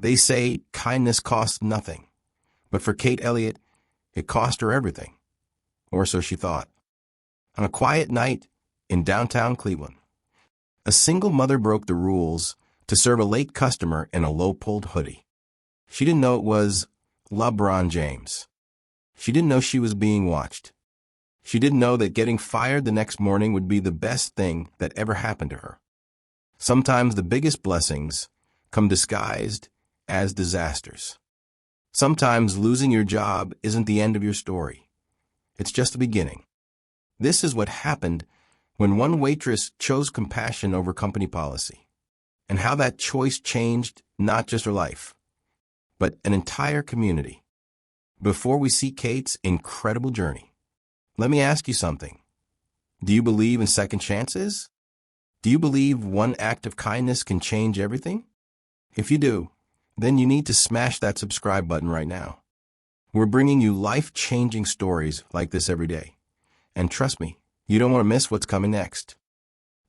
They say kindness costs nothing, but for Kate Elliott, it cost her everything, or so she thought. On a quiet night in downtown Cleveland, a single mother broke the rules to serve a late customer in a low-pulled hoodie. She didn't know it was LeBron James. She didn't know she was being watched. She didn't know that getting fired the next morning would be the best thing that ever happened to her. Sometimes the biggest blessings come disguised as disasters. Sometimes losing your job isn't the end of your story. It's just the beginning. This is what happened when one waitress chose compassion over company policy, and how that choice changed not just her life, but an entire community. Before we see Kate's incredible journey, let me ask you something. Do you believe in second chances? Do you believe one act of kindness can change everything? If you do, then you need to smash that subscribe button right now. We're bringing you life-changing stories like this every day. And trust me, you don't want to miss what's coming next.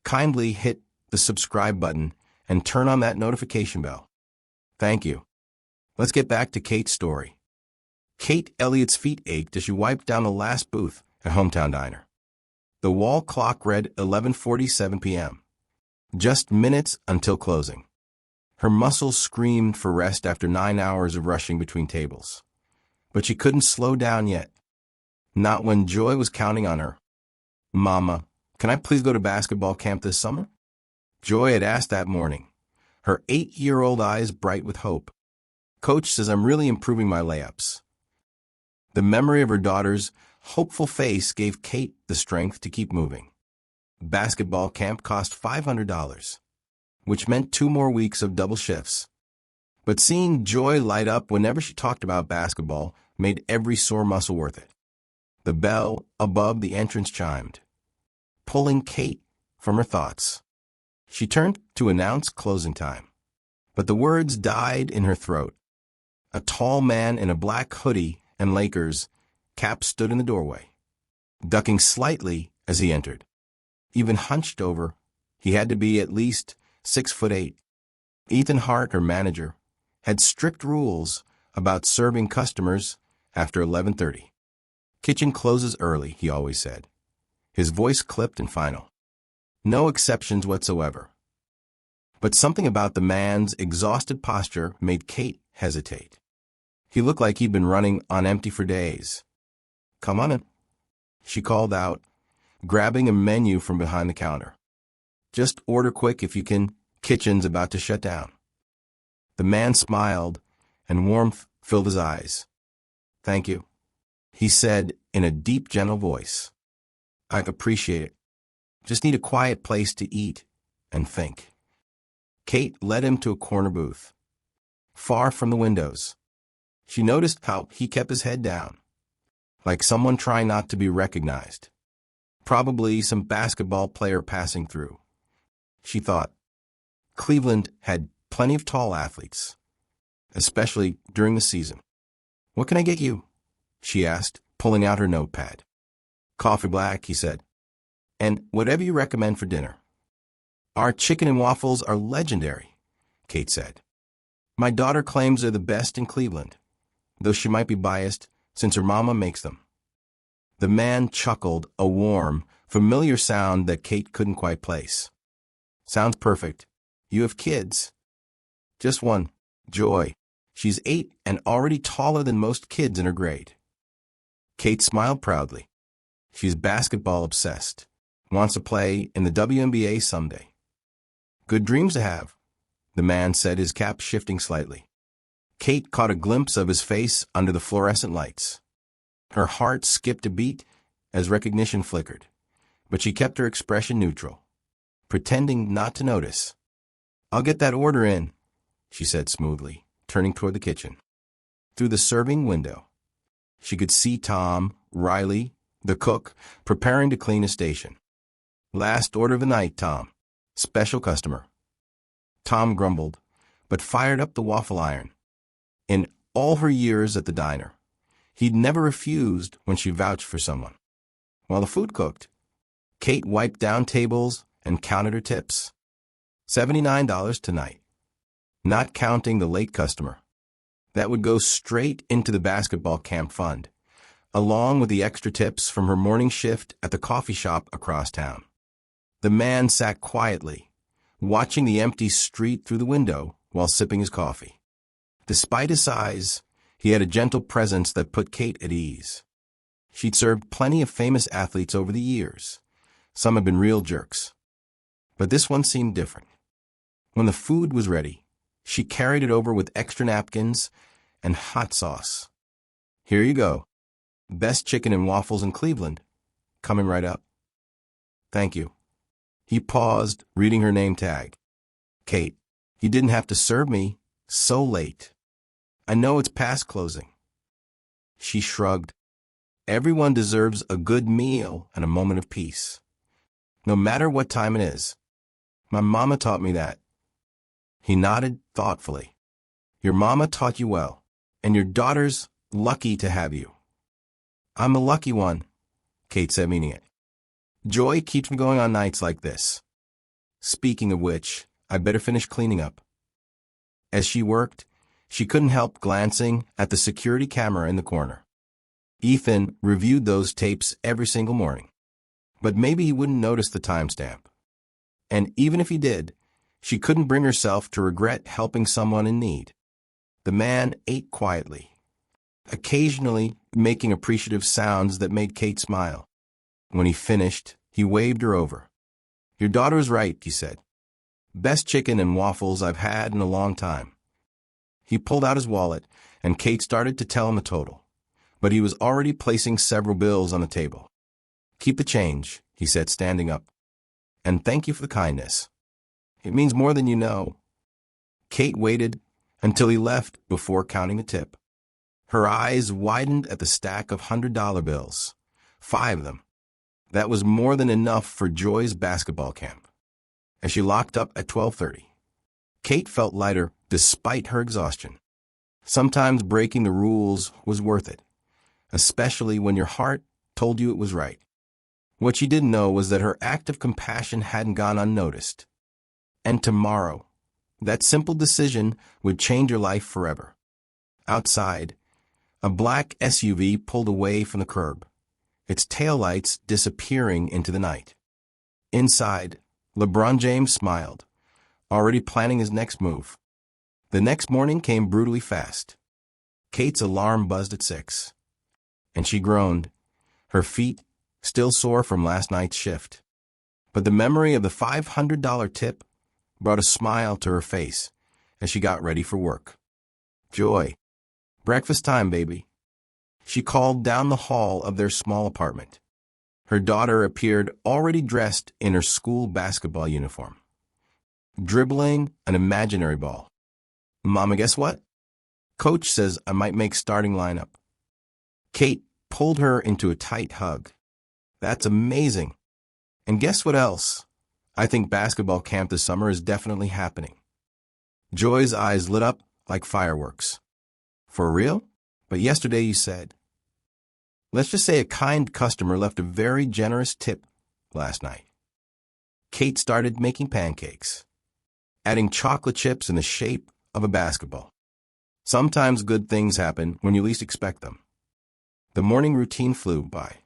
Kindly hit the subscribe button and turn on that notification bell. Thank you. Let's get back to Kate's story. Kate Elliott's feet ached as she wiped down the last booth at Hometown Diner. The wall clock read 11:47 p.m. Just minutes until closing. Her muscles screamed for rest after 9 hours of rushing between tables. But she couldn't slow down yet. Not when Joy was counting on her. "Mama, can I please go to basketball camp this summer?" Joy had asked that morning, her 8-year-old eyes bright with hope. "Coach says I'm really improving my layups." The memory of her daughter's hopeful face gave Kate the strength to keep moving. Basketball camp cost $500, which meant 2 more weeks of double shifts. But seeing Joy light up whenever she talked about basketball made every sore muscle worth it. The bell above the entrance chimed, pulling Kate from her thoughts. She turned to announce closing time, but the words died in her throat. A tall man in a black hoodie and Lakers cap stood in the doorway, ducking slightly as he entered. Even hunched over, he had to be at least 6'8". Ethan Hart, her manager, had strict rules about serving customers after 11:30. "Kitchen closes early," he always said, his voice clipped and final. No exceptions whatsoever. But something about the man's exhausted posture made Kate hesitate. He looked like he'd been running on empty for days. "Come on in," she called out, grabbing a menu from behind the counter. "Just order quick if you can. Kitchen's about to shut down." The man smiled, and warmth filled his eyes. "Thank you," he said in a deep, gentle voice. "I appreciate it. Just need a quiet place to eat and think." Kate led him to a corner booth, far from the windows. She noticed how he kept his head down, like someone trying not to be recognized. Probably some basketball player passing through. She thought. Cleveland had plenty of tall athletes, especially during the season. "What can I get you?" she asked, pulling out her notepad. "Coffee black," he said. "And whatever you recommend for dinner." "Our chicken and waffles are legendary," Kate said. "My daughter claims they're the best in Cleveland, though she might be biased since her mama makes them." The man chuckled, a warm, familiar sound that Kate couldn't quite place. "Sounds perfect. You have kids?" "Just one, Joy. She's 8 and already taller than most kids in her grade." Kate smiled proudly. "She's basketball obsessed. Wants to play in the WNBA someday." "Good dreams to have," the man said, his cap shifting slightly. Kate caught a glimpse of his face under the fluorescent lights. Her heart skipped a beat as recognition flickered, but she kept her expression neutral, pretending not to notice. "I'll get that order in," she said smoothly, turning toward the kitchen. Through the serving window, she could see Tom, Riley, the cook, preparing to clean a station. "Last order of the night, Tom. Special customer." Tom grumbled, but fired up the waffle iron. In all her years at the diner, he'd never refused when she vouched for someone. While the food cooked, Kate wiped down tables and counted her tips. $79 tonight. not counting the late customer. That would go straight into the basketball camp fund, along with the extra tips from her morning shift at the coffee shop across town. The man sat quietly, watching the empty street through the window while sipping his coffee. Despite his size, he had a gentle presence that put Kate at ease. She'd served plenty of famous athletes over the years. Some had been real jerks. But this one seemed different. When the food was ready, she carried it over with extra napkins and hot sauce. Here you go. Best chicken and waffles in Cleveland. Coming right up. Thank you. He paused, reading her name tag. Kate, you didn't have to serve me so late. I know it's past closing. She shrugged. Everyone deserves a good meal and a moment of peace, no matter what time it is. My mama taught me that. He nodded thoughtfully. Your mama taught you well, and your daughter's lucky to have you. I'm a lucky one, Kate said, meaning it. Joy keeps me going on nights like this. Speaking of which, I better finish cleaning up. As she worked, she couldn't help glancing at the security camera in the corner. Ethan reviewed those tapes every single morning, but maybe he wouldn't notice the timestamp. And even if he did, she couldn't bring herself to regret helping someone in need. The man ate quietly, occasionally making appreciative sounds that made Kate smile. When he finished, he waved her over. Your daughter's right, he said. Best chicken and waffles I've had in a long time. He pulled out his wallet, and Kate started to tell him the total. But he was already placing several bills on the table. Keep the change, he said, standing up. And thank you for the kindness. It means more than you know. Kate waited until he left before counting the tip. Her eyes widened at the stack of $100 bills. 5 of them. That was more than enough for Joy's basketball camp. As she locked up at 12:30, Kate felt lighter despite her exhaustion. Sometimes breaking the rules was worth it, especially when your heart told you it was right. What she didn't know was that her act of compassion hadn't gone unnoticed. And tomorrow, that simple decision would change her life forever. Outside, a black SUV pulled away from the curb, its taillights disappearing into the night. Inside, LeBron James smiled, already planning his next move. The next morning came brutally fast. Kate's alarm buzzed at 6, and she groaned, her feet still sore from last night's shift. But the memory of the $500 tip brought a smile to her face as she got ready for work. Joy. Breakfast time, baby. She called down the hall of their small apartment. Her daughter appeared already dressed in her school basketball uniform, dribbling an imaginary ball. Mama, guess what? Coach says I might make starting lineup. Kate pulled her into a tight hug. That's amazing. And guess what else? I think basketball camp this summer is definitely happening. Joy's eyes lit up like fireworks. For real? But yesterday you said. Let's just say a kind customer left a very generous tip last night. Kate started making pancakes, adding chocolate chips in the shape of a basketball. Sometimes good things happen when you least expect them. The morning routine flew by,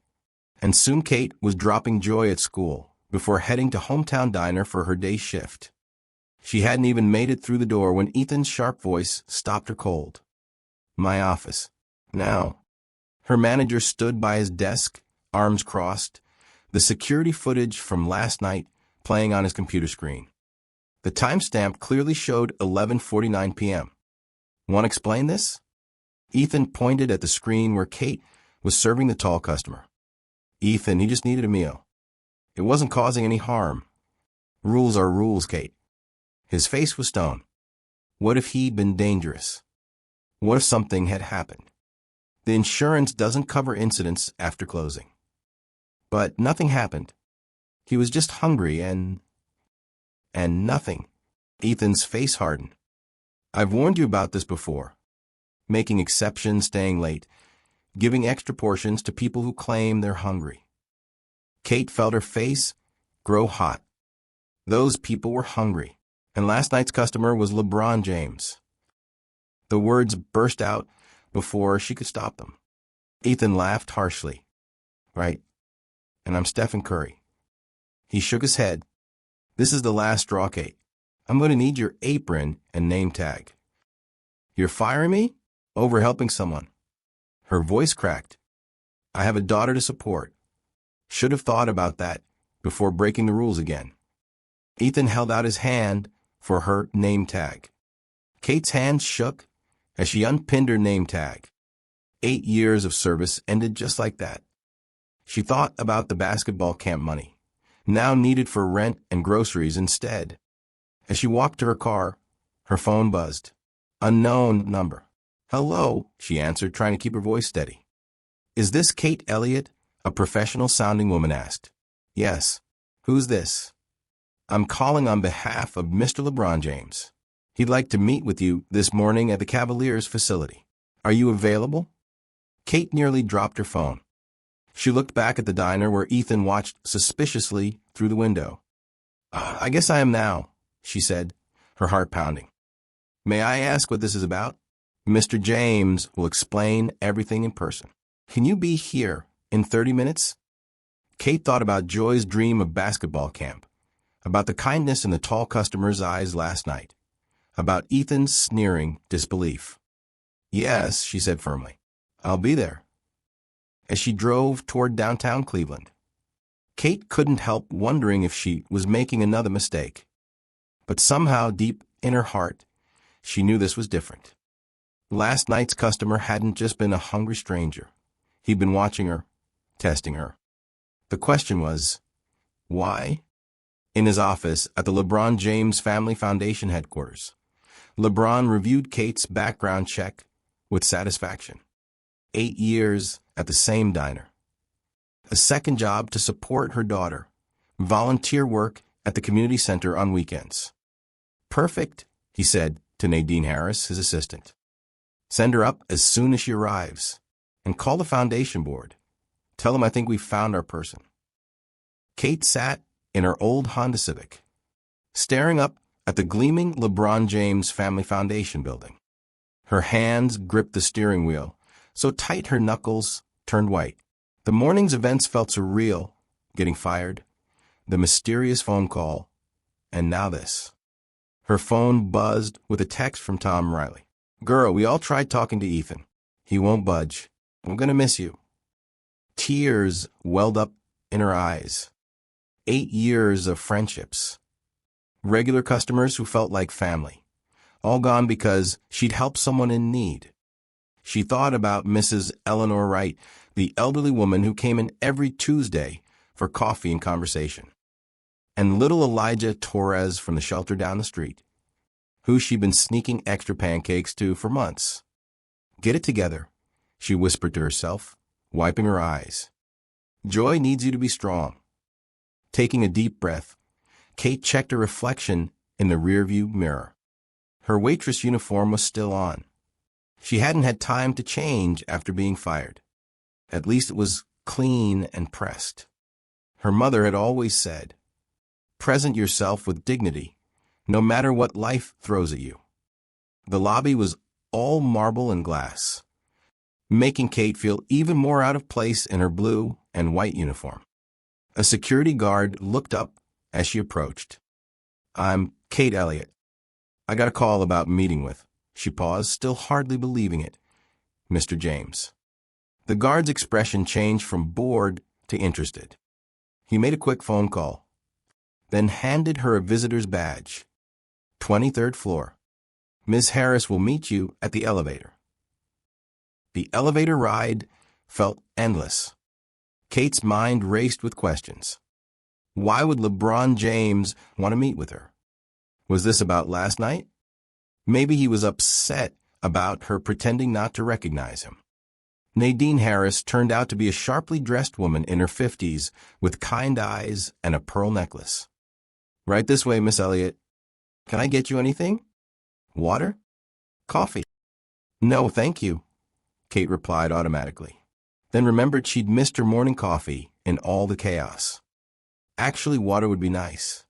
and soon Kate was dropping Joy at school before heading to hometown diner for her day shift. She hadn't even made it through the door when Ethan's sharp voice stopped her cold. My office. Now. Her manager stood by his desk, arms crossed, the security footage from last night playing on his computer screen. The timestamp clearly showed 11:49 p.m. Want to explain this? Ethan pointed at the screen where Kate was serving the tall customer. Ethan, he just needed a meal. It wasn't causing any harm. Rules are rules, Kate. His face was stone. What if he'd been dangerous? What if something had happened? The insurance doesn't cover incidents after closing. But nothing happened. He was just hungry and nothing. Ethan's face hardened. I've warned you about this before. Making exceptions, staying late, giving extra portions to people who claim they're hungry. Kate felt her face grow hot. Those people were hungry, And last night's customer was LeBron James. The words burst out before she could stop them. Ethan laughed harshly. Right. And I'm Stephen Curry. He shook his head. This is the last straw, Kate. I'm going to need your apron and name tag. You're firing me? Over helping someone. Her voice cracked. I have a daughter to support. Should have thought about that before breaking the rules again. Ethan held out his hand for her name tag. Kate's hand shook as she unpinned her name tag. 8 years of service ended just like that. She thought about the basketball camp money, now needed for rent and groceries instead. As she walked to her car, her phone buzzed. Unknown number. Hello, she answered, trying to keep her voice steady. Is this Kate Elliott? A professional-sounding woman asked. Yes. Who's this? I'm calling on behalf of Mr. LeBron James. He'd like to meet with you this morning at the Cavaliers facility. Are you available? Kate nearly dropped her phone. She looked back at the diner where Ethan watched suspiciously through the window. I guess I am now, she said, her heart pounding. May I ask what this is about? Mr. James will explain everything in person. Can you be here in 30 minutes? Kate thought about Joy's dream of basketball camp, about the kindness in the tall customer's eyes last night, about Ethan's sneering disbelief. Yes, she said firmly. I'll be there. As she drove toward downtown Cleveland, Kate couldn't help wondering if she was making another mistake. But somehow, deep in her heart, she knew this was different. Last night's customer hadn't just been a hungry stranger. He'd been watching her, testing her. The question was, why? In his office at the LeBron James Family Foundation headquarters, LeBron reviewed Kate's background check with satisfaction. 8 years at the same diner. A second job to support her daughter. Volunteer work at the community center on weekends. Perfect, he said to Nadine Harris, his assistant. Send her up as soon as she arrives. And call the foundation board. Tell them I think we've found our person. Kate sat in her old Honda Civic, staring up at the gleaming LeBron James Family Foundation building. Her hands gripped the steering wheel, so tight her knuckles turned white. The morning's events felt surreal, getting fired, the mysterious phone call, and now this. Her phone buzzed with a text from Tom Riley. Girl, we all tried talking to Ethan. He won't budge. I'm going to miss you. Tears welled up in her eyes. 8 years of friendships. Regular customers who felt like family. All gone because she'd helped someone in need. She thought about Mrs. Eleanor Wright, the elderly woman who came in every Tuesday for coffee and conversation. And little Elijah Torres from the shelter down the street, who she'd been sneaking extra pancakes to for months. Get it together, she whispered to herself, wiping her eyes. Joy needs you to be strong. Taking a deep breath, Kate checked her reflection in the rearview mirror. Her waitress uniform was still on. She hadn't had time to change after being fired. At least it was clean and pressed. Her mother had always said, present yourself with dignity, no matter what life throws at you. The lobby was all marble and glass, making Kate feel even more out of place in her blue and white uniform. A security guard looked up as she approached. I'm Kate Elliott. I got a call about meeting with, she paused, still hardly believing it, Mr. James. The guard's expression changed from bored to interested. He made a quick phone call, then handed her a visitor's badge. 23rd floor. Ms. Harris will meet you at the elevator. The elevator ride felt endless. Kate's mind raced with questions. Why would LeBron James want to meet with her? Was this about last night? Maybe he was upset about her pretending not to recognize him. Nadine Harris turned out to be a sharply dressed woman in her 50s with kind eyes and a pearl necklace. Right this way, Miss Elliott. Can I get you anything? Water? Coffee? No, thank you, Kate replied automatically. Then remembered she'd missed her morning coffee in all the chaos. Actually, water would be nice.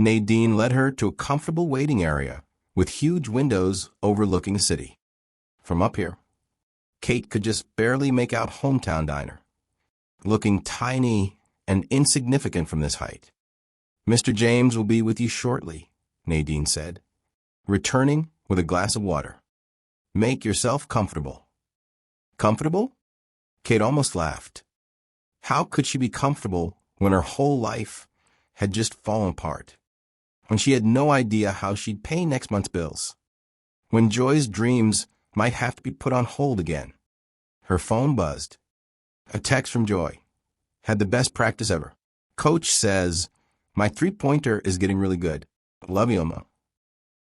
Nadine led her to a comfortable waiting area with huge windows overlooking the city. From up here, Kate could just barely make out Hometown Diner, looking tiny and insignificant from this height. "Mr. James will be with you shortly," Nadine said, returning with a glass of water. "Make yourself comfortable." Comfortable? Kate almost laughed. How could she be comfortable when her whole life had just fallen apart? When she had no idea how she'd pay next month's bills? When Joy's dreams might have to be put on hold again? Her phone buzzed. A text from Joy. "Had the best practice ever. Coach says my three-pointer is getting really good. Love you, Emma."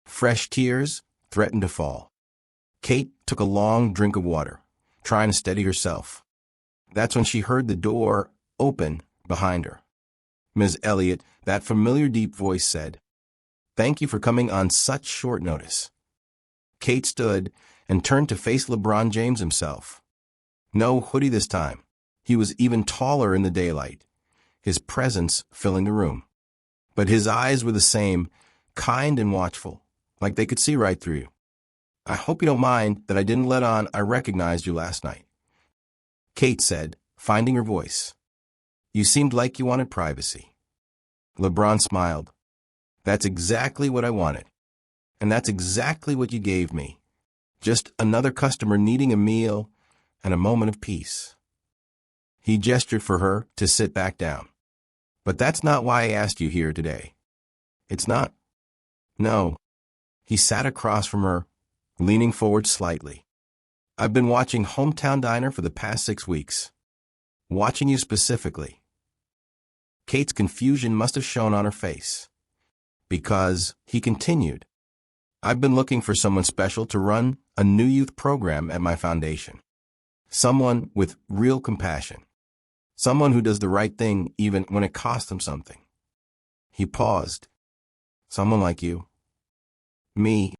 Fresh tears threatened to fall. Kate took a long drink of water, trying to steady herself. That's when she heard the door open behind her. Ms. Elliott, that familiar deep voice said, "Thank you for coming on such short notice." Kate stood and turned to face LeBron James himself. No hoodie this time. He was even taller in the daylight, his presence filling the room. But his eyes were the same, kind and watchful, like they could see right through you. "I hope you don't mind that I didn't let on I recognized you last night," Kate said, finding her voice. "You seemed like you wanted privacy." LeBron smiled. "That's exactly what I wanted. And that's exactly what you gave me. Just another customer needing a meal and a moment of peace." He gestured for her to sit back down. "But that's not why I asked you here today." "It's not?" "No." He sat across from her, leaning forward slightly. "I've been watching Hometown Diner for the past 6 weeks. Watching you specifically." Kate's confusion must have shown on her face. Because, he continued, "I've been looking for someone special to run a new youth program at my foundation. Someone with real compassion. Someone who does the right thing even when it costs them something." He paused. "Someone like you." "Me."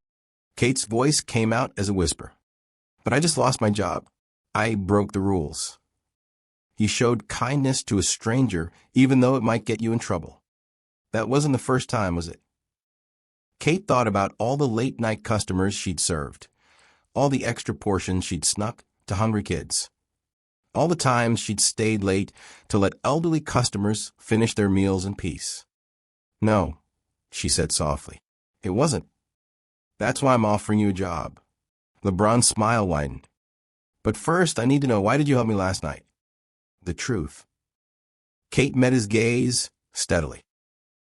Kate's voice came out as a whisper. "But I just lost my job. I broke the rules." He showed kindness to a stranger even though it might get you in trouble. That wasn't the first time, was it? Kate thought about all the late-night customers she'd served, all the extra portions she'd snuck to hungry kids, all the times she'd stayed late to let elderly customers finish their meals in peace. "No," she said softly, "it wasn't. That's why I'm offering you a job." LeBron's smile widened. "But first, I need to know, why did you help me last night?" "The truth." Kate met his gaze steadily.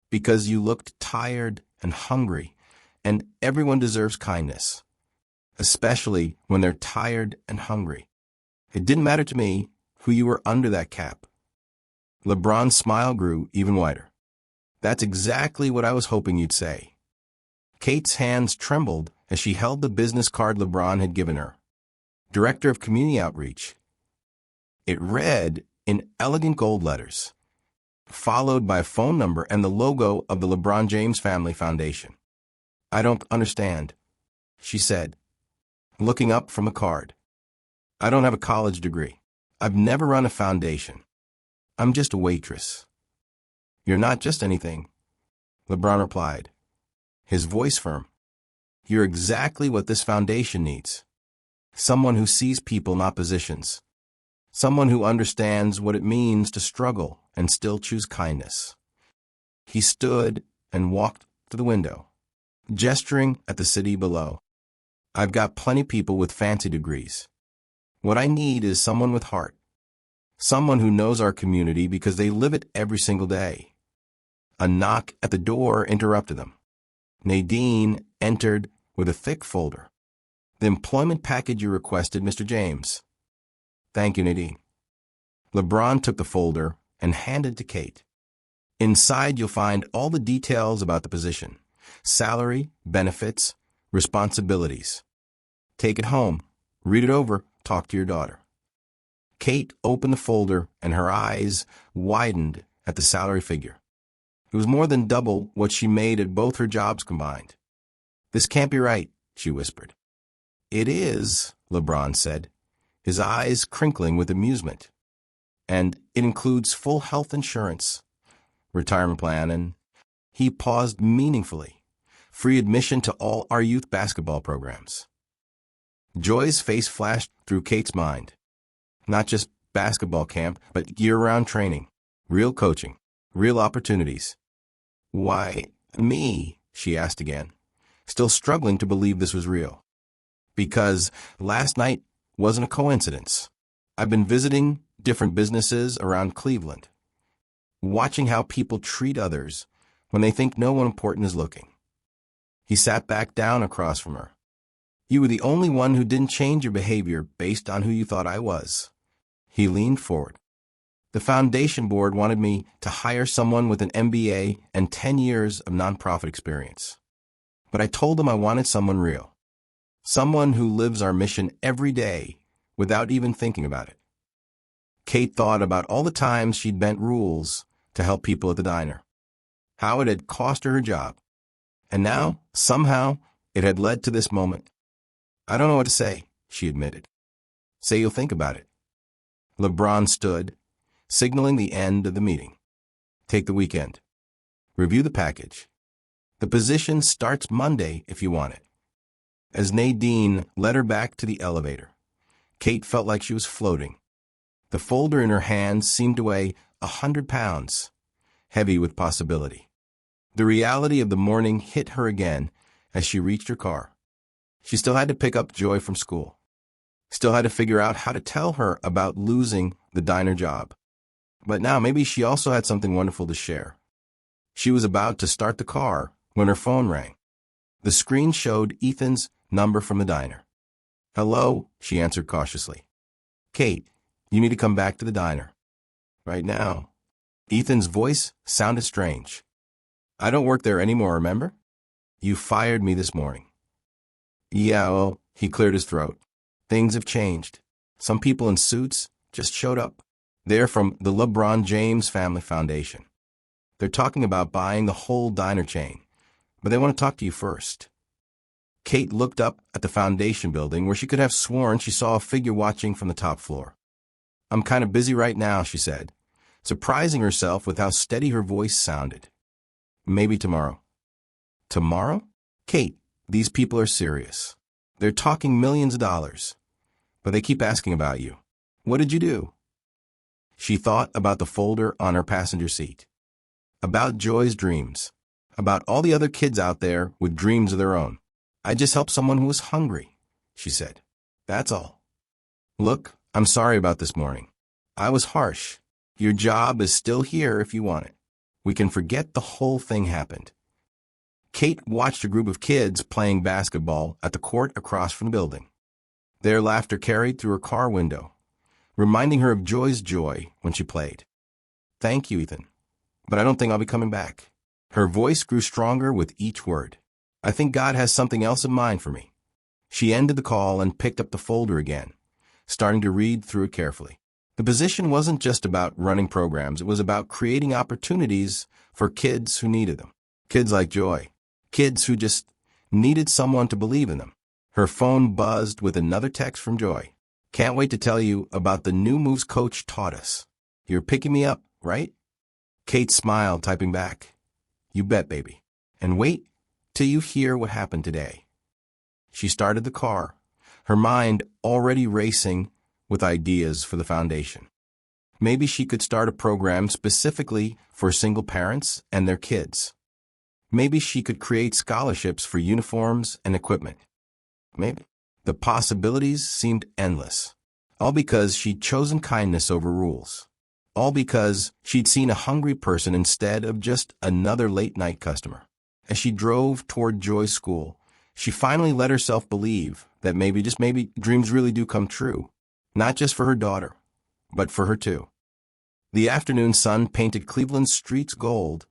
"Because you looked tired and hungry, and everyone deserves kindness, especially when they're tired and hungry. It didn't matter to me who you were under that cap." LeBron's smile grew even wider. "That's exactly what I was hoping you'd say." Kate's hands trembled as she held the business card LeBron had given her. Director of Community Outreach. It read in elegant gold letters, followed by a phone number and the logo of the LeBron James Family Foundation. "I don't understand," she said, looking up from a card. "I don't have a college degree. I've never run a foundation. I'm just a waitress." "You're not just anything," LeBron replied, his voice firm. "You're exactly what this foundation needs. Someone who sees people, not positions. Someone who understands what it means to struggle and still choose kindness." He stood and walked to the window, gesturing at the city below. "I've got plenty of people with fancy degrees. What I need is someone with heart. Someone who knows our community because they live it every single day." A knock at the door interrupted them. Nadine entered with a thick folder. "The employment package you requested, Mr. James." "Thank you, Nadine." LeBron took the folder and handed it to Kate. "Inside you'll find all the details about the position, salary, benefits, responsibilities. Take it home, read it over, talk to your daughter." Kate opened the folder and her eyes widened at the salary figure. It was more than double what she made at both her jobs combined. "This can't be right," she whispered. "It is," LeBron said, his eyes crinkling with amusement. "And it includes full health insurance, retirement plan, and..." He paused meaningfully. Free admission to all our youth basketball programs. Joy's face flashed through Kate's mind. Not just basketball camp, but year-round training, real coaching, real opportunities. Why me? She asked again, still struggling to believe this was real. Because last night wasn't a coincidence. I've been visiting different businesses around Cleveland, watching how people treat others when they think no one important is looking. He sat back down across from her. You were the only one who didn't change your behavior based on who you thought I was. He leaned forward. The foundation board wanted me to hire someone with an MBA and 10 years of nonprofit experience. But I told them I wanted someone real. Someone who lives our mission every day without even thinking about it. Kate thought about all the times she'd bent rules to help people at the diner. How it had cost her job. And now, somehow, it had led to this moment. I don't know what to say, she admitted. Say you'll think about it. LeBron stood, signaling the end of the meeting. Take the weekend. Review the package. The position starts Monday if you want it. As Nadine led her back to the elevator, Kate felt like she was floating. The folder in her hand seemed to weigh 100 pounds, heavy with possibility. The reality of the morning hit her again as she reached her car. She still had to pick up Joy from school. Still had to figure out how to tell her about losing the diner job. But now maybe she also had something wonderful to share. She was about to start the car when her phone rang. The screen showed Ethan's number from the diner. Hello, she answered cautiously. Kate, you need to come back to the diner. Right now. Ethan's voice sounded strange. I don't work there anymore, remember? You fired me this morning. Yeah, well, he cleared his throat. Things have changed. Some people in suits just showed up. They're from the LeBron James Family Foundation. They're talking about buying the whole diner chain, but they want to talk to you first. Kate looked up at the foundation building where she could have sworn she saw a figure watching from the top floor. I'm kind of busy right now, she said, surprising herself with how steady her voice sounded. Maybe tomorrow. Tomorrow? Kate, these people are serious. They're talking millions of dollars, but they keep asking about you. What did you do? She thought about the folder on her passenger seat, about Joy's dreams, about all the other kids out there with dreams of their own. I just helped someone who was hungry, she said. That's all. Look, I'm sorry about this morning. I was harsh. Your job is still here if you want it. We can forget the whole thing happened. Kate watched a group of kids playing basketball at the court across from the building. Their laughter carried through her car window, reminding her of Joy's joy when she played. Thank you, Ethan, but I don't think I'll be coming back. Her voice grew stronger with each word. I think God has something else in mind for me. She ended the call and picked up the folder again, starting to read through it carefully. The position wasn't just about running programs. It was about creating opportunities for kids who needed them. Kids like Joy. Kids who just needed someone to believe in them. Her phone buzzed with another text from Joy. Can't wait to tell you about the new moves coach taught us. You're picking me up, right? Kate smiled, typing back. You bet, baby. And wait till you hear what happened today. She started the car, her mind already racing with ideas for the foundation. Maybe she could start a program specifically for single parents and their kids. Maybe she could create scholarships for uniforms and equipment. Maybe. The possibilities seemed endless. All because she'd chosen kindness over rules. All because she'd seen a hungry person instead of just another late-night customer. As she drove toward Joy's school, she finally let herself believe that maybe, just maybe, dreams really do come true. Not just for her daughter, but for her too. The afternoon sun painted Cleveland's streets gold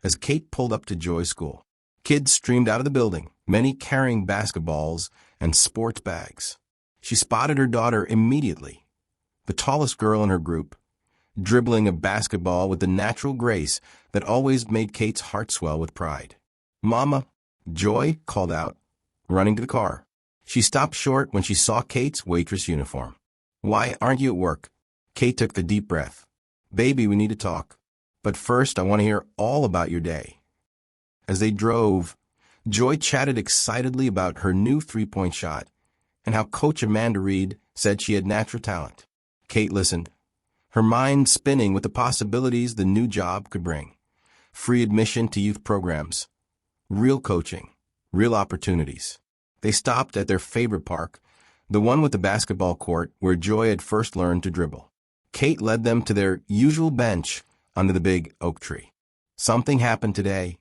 as Kate pulled up to Joy's school. Kids streamed out of the building, many carrying basketballs and sports bags. She spotted her daughter immediately, the tallest girl in her group, dribbling a basketball with the natural grace that always made Kate's heart swell with pride. Mama, Joy called out, running to the car. She stopped short when she saw Kate's waitress uniform. Why aren't you at work? Kate took a deep breath. Baby, we need to talk. But first, I want to hear all about your day. As they drove, Joy chatted excitedly about her new three-point shot and how Coach Amanda Reed said she had natural talent. Kate listened, her mind spinning with the possibilities the new job could bring. Free admission to youth programs, real coaching, real opportunities. They stopped at their favorite park, the one with the basketball court where Joy had first learned to dribble. Kate led them to their usual bench under the big oak tree. "Something happened today,"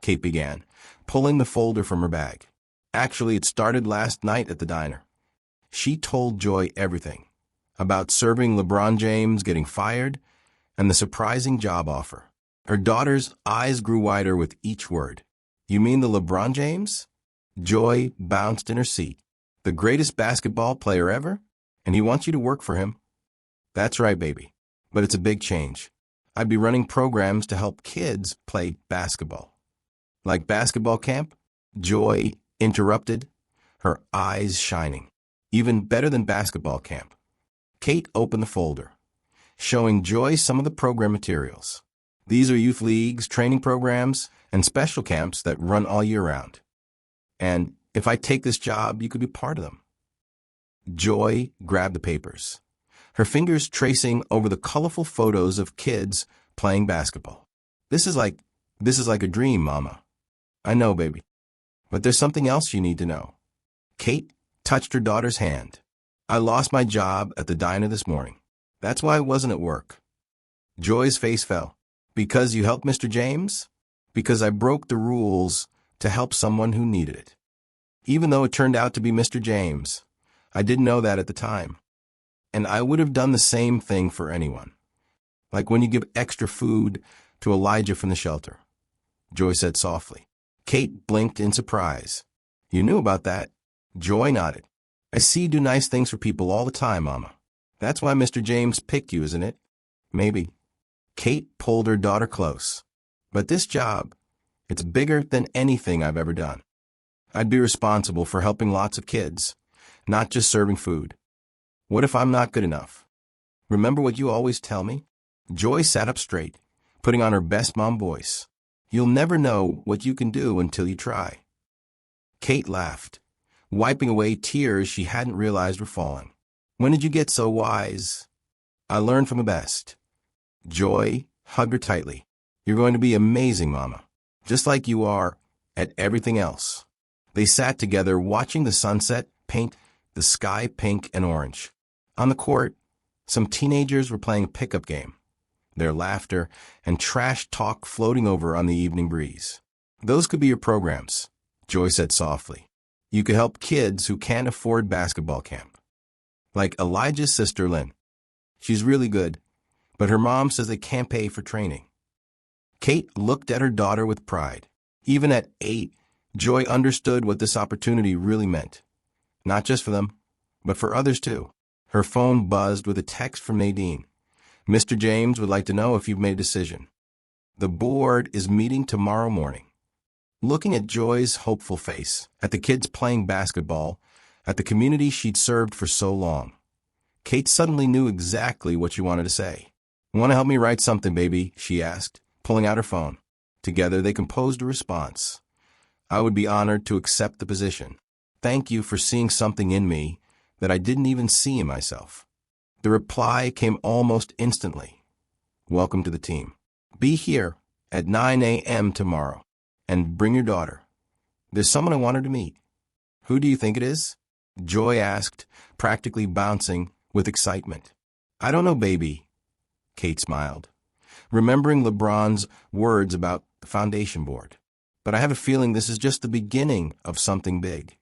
Kate began, pulling the folder from her bag. "Actually, it started last night at the diner." She told Joy everything about serving LeBron James getting fired and the surprising job offer. Her daughter's eyes grew wider with each word. "You mean the LeBron James?" Joy bounced in her seat. "The greatest basketball player ever? And he wants you to work for him?" "That's right, baby. But it's a big change. I'd be running programs to help kids play basketball." "Like basketball camp?" Joy interrupted, her eyes shining. "Even better than basketball camp." Kate opened the folder, showing Joy some of the program materials. "These are youth leagues, training programs, and special camps that run all year round. And if I take this job, you could be part of them." Joy grabbed the papers, her fingers tracing over the colorful photos of kids playing basketball. This is like a dream, Mama." "I know, baby. But there's something else you need to know." Kate touched her daughter's hand. "I lost my job at the diner this morning. That's why I wasn't at work." Joy's face fell. "Because you helped Mr. James?" "Because I broke the rules to help someone who needed it. Even though it turned out to be Mr. James, I didn't know that at the time. And I would have done the same thing for anyone. Like when you give extra food to Elijah from the shelter," Joy said softly. Kate blinked in surprise. "You knew about that?" Joy nodded. "I see you do nice things for people all the time, Mama. That's why Mr. James picked you, isn't it?" "Maybe." Kate pulled her daughter close. "But this job, it's bigger than anything I've ever done. I'd be responsible for helping lots of kids, not just serving food. What if I'm not good enough? Remember what you always tell me?" Joy sat up straight, putting on her best mom voice. "You'll never know what you can do until you try." Kate laughed, wiping away tears she hadn't realized were falling. "When did you get so wise?" "I learned from the best." Joy hugged her tightly. "You're going to be amazing, Mama, just like you are at everything else." They sat together watching the sunset paint the sky pink and orange. On the court, some teenagers were playing a pickup game, their laughter and trash talk floating over on the evening breeze. "Those could be your programs," Joy said softly. "You could help kids who can't afford basketball camp. Like Elijah's sister, Lynn. She's really good, but her mom says they can't pay for training." Kate looked at her daughter with pride. Even at 8, Joy understood what this opportunity really meant. Not just for them, but for others too. Her phone buzzed with a text from Nadine. "Mr. James would like to know if you've made a decision. The board is meeting tomorrow morning." Looking at Joy's hopeful face, at the kids playing basketball, at the community she'd served for so long, Kate suddenly knew exactly what she wanted to say. "Want to help me write something, baby?" she asked, pulling out her phone. Together they composed a response. "I would be honored to accept the position. Thank you for seeing something in me that I didn't even see in myself." The reply came almost instantly. "Welcome to the team. Be here at 9 a.m. tomorrow, and bring your daughter. There's someone I want her to meet." "Who do you think it is?" Joy asked, practically bouncing with excitement. "I don't know, baby," Kate smiled, remembering LeBron's words about the foundation board. "But I have a feeling this is just the beginning of something big."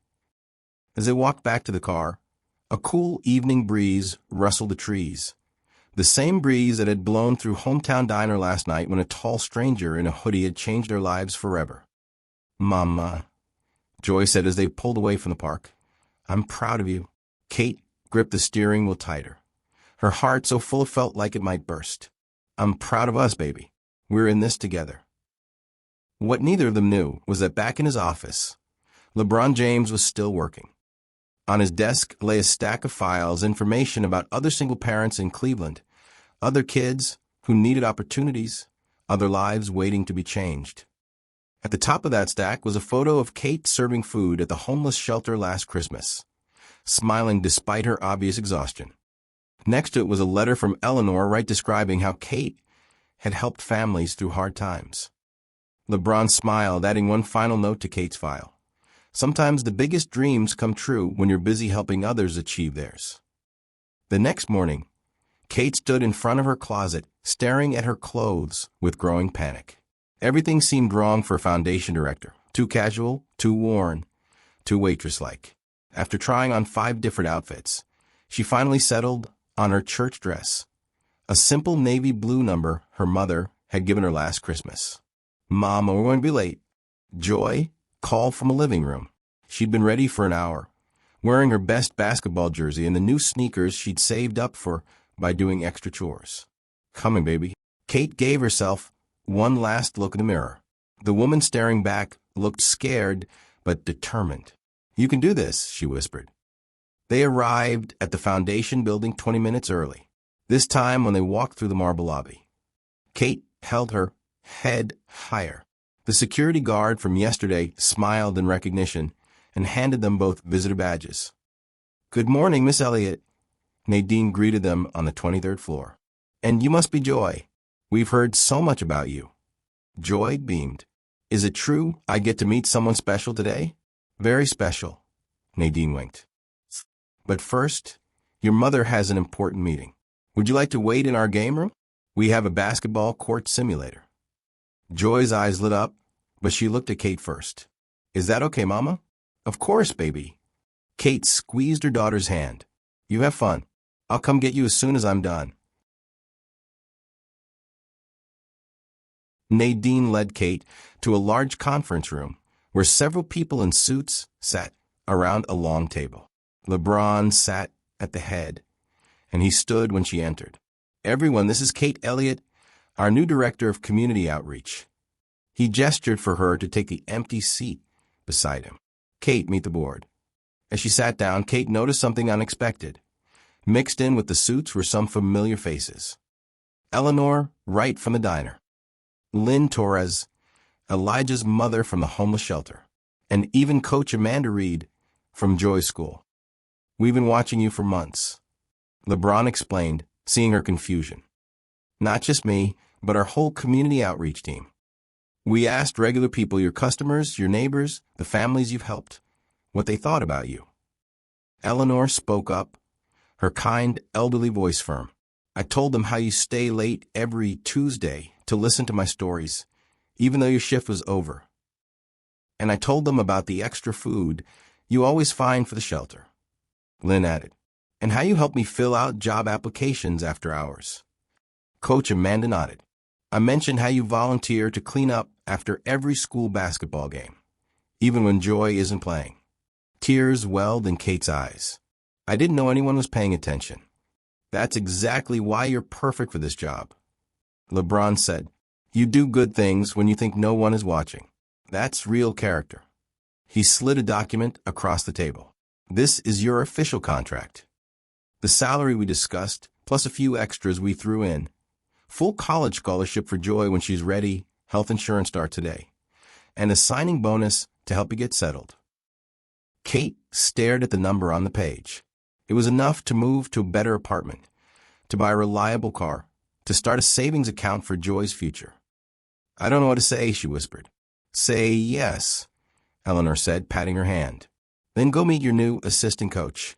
As they walked back to the car, a cool evening breeze rustled the trees. The same breeze that had blown through Hometown Diner last night when a tall stranger in a hoodie had changed their lives forever. "Mama," Joy said as they pulled away from the park, "I'm proud of you." Kate gripped the steering wheel tighter, her heart so full it felt like it might burst. "I'm proud of us, baby. We're in this together." What neither of them knew was that back in his office, LeBron James was still working. On his desk lay a stack of files, information about other single parents in Cleveland, other kids who needed opportunities, other lives waiting to be changed. At the top of that stack was a photo of Kate serving food at the homeless shelter last Christmas, smiling despite her obvious exhaustion. Next to it was a letter from Eleanor describing how Kate had helped families through hard times. LeBron smiled, adding one final note to Kate's file. Sometimes the biggest dreams come true when you're busy helping others achieve theirs. The next morning, Kate stood in front of her closet, staring at her clothes with growing panic. Everything seemed wrong for a foundation director. Too casual, too worn, too waitress-like. After trying on 5 different outfits, she finally settled on her church dress, a simple navy blue number her mother had given her last Christmas. "Mom, we're going to be late." Joy called from a living room. She'd been ready for an hour, wearing her best basketball jersey and the new sneakers she'd saved up for by doing extra chores. "Coming, baby." Kate gave herself one last look in the mirror. The woman staring back looked scared but determined. "You can do this," she whispered. They arrived at the foundation building 20 minutes early, this time when they walked through the marble lobby. Kate held her head higher. The security guard from yesterday smiled in recognition and handed them both visitor badges. "Good morning, Miss Elliott." Nadine greeted them on the 23rd floor. "And you must be Joy. We've heard so much about you." Joy beamed. "Is it true I get to meet someone special today?" "Very special," Nadine winked. "But first, your mother has an important meeting. Would you like to wait in our game room? We have a basketball court simulator." Joy's eyes lit up, but she looked at Kate first. "Is that okay, Mama?" "Of course, baby." Kate squeezed her daughter's hand. "You have fun. I'll come get you as soon as I'm done." Nadine led Kate to a large conference room where several people in suits sat around a long table. LeBron sat at the head, and he stood when she entered. "Everyone, this is Kate Elliott, our new director of community outreach." He gestured for her to take the empty seat beside him. "Kate, meet the board." As she sat down, Kate noticed something unexpected. Mixed in with the suits were some familiar faces. Eleanor, right from the diner. Lynn Torres, Elijah's mother from the homeless shelter. And even Coach Amanda Reed from Joy's school. "We've been watching you for months," LeBron explained, seeing her confusion. "Not just me, but our whole community outreach team. We asked regular people, your customers, your neighbors, the families you've helped, what they thought about you." Eleanor spoke up, her kind, elderly voice firm. "I told them how you stay late every Tuesday to listen to my stories, even though your shift was over. And I told them about the extra food you always find for the shelter." Lynn added, "And how you help me fill out job applications after hours." Coach Amanda nodded. "I mentioned how you volunteer to clean up after every school basketball game, even when Joy isn't playing." Tears welled in Kate's eyes. "I didn't know anyone was paying attention. That's exactly why you're perfect for this job." LeBron said, "You do good things when you think no one is watching. That's real character." He slid a document across the table. "This is your official contract. The salary we discussed, plus a few extras we threw in. Full college scholarship for Joy when she's ready, health insurance start today, and a signing bonus to help you get settled." Kate stared at the number on the page. It was enough to move to a better apartment, to buy a reliable car, to start a savings account for Joy's future. "I don't know what to say," she whispered. "Say yes," Eleanor said, patting her hand. "Then go meet your new assistant coach."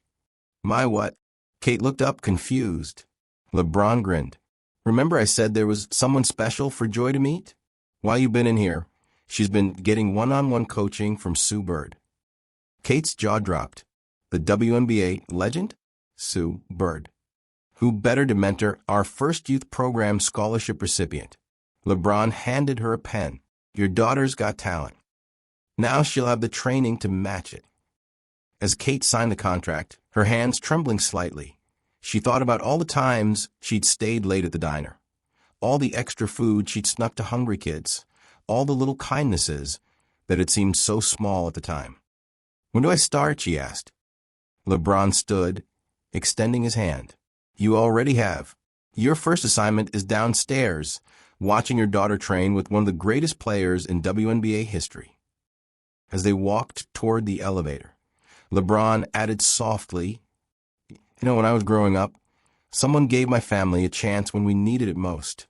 "My what?" Kate looked up, confused. LeBron grinned. "Remember I said there was someone special for Joy to meet? While you've been in here, she's been getting one-on-one coaching from Sue Bird." Kate's jaw dropped. The WNBA legend? Sue Bird. Who better to mentor our first youth program scholarship recipient? LeBron handed her a pen. "Your daughter's got talent. Now she'll have the training to match it." As Kate signed the contract, her hands trembling slightly, she thought about all the times she'd stayed late at the diner, all the extra food she'd snuck to hungry kids, all the little kindnesses that had seemed so small at the time. "When do I start?" she asked. LeBron stood, extending his hand. "You already have. Your first assignment is downstairs, watching your daughter train with one of the greatest players in WNBA history. As they walked toward the elevator, LeBron added softly, when I was growing up, someone gave my family a chance when we needed it most.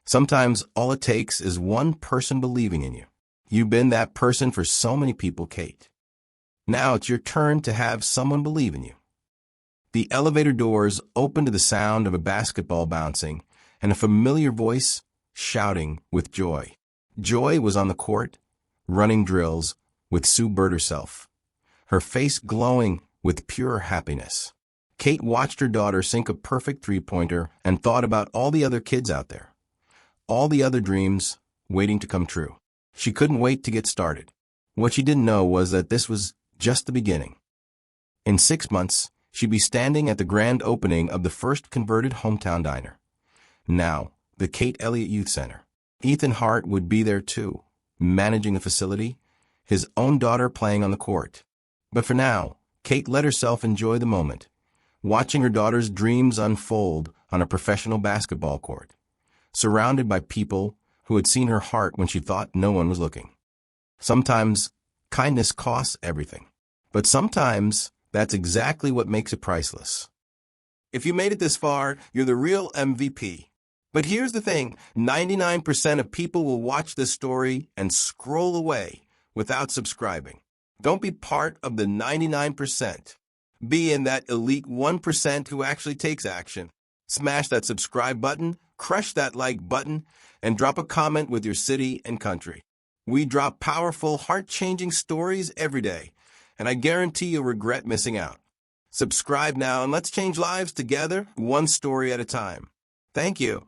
Sometimes all it takes is one person believing in you. You've been that person for so many people, Kate. Now it's your turn to have someone believe in you. The elevator doors opened to the sound of a basketball bouncing and a familiar voice shouting with joy. Joy was on the court, running drills with Sue Bird herself, her face glowing with pure happiness. Kate watched her daughter sink a perfect three-pointer and thought about all the other kids out there, all the other dreams waiting to come true. She couldn't wait to get started. What she didn't know was that this was just the beginning. In 6 months, she'd be standing at the grand opening of the first converted hometown diner. Now, the Kate Elliott Youth Center. Ethan Hart would be there too, managing the facility, his own daughter playing on the court. But for now, Kate let herself enjoy the moment, watching her daughter's dreams unfold on a professional basketball court, surrounded by people who had seen her heart when she thought no one was looking. Sometimes, kindness costs everything. But sometimes, that's exactly what makes it priceless. If you made it this far, you're the real MVP. But here's the thing, 99% of people will watch this story and scroll away without subscribing. Don't be part of the 99%. Be in that elite 1% who actually takes action. Smash that subscribe button, crush that like button, and drop a comment with your city and country. We drop powerful, heart-changing stories every day, and I guarantee you'll regret missing out. Subscribe now and let's change lives together, one story at a time. Thank you.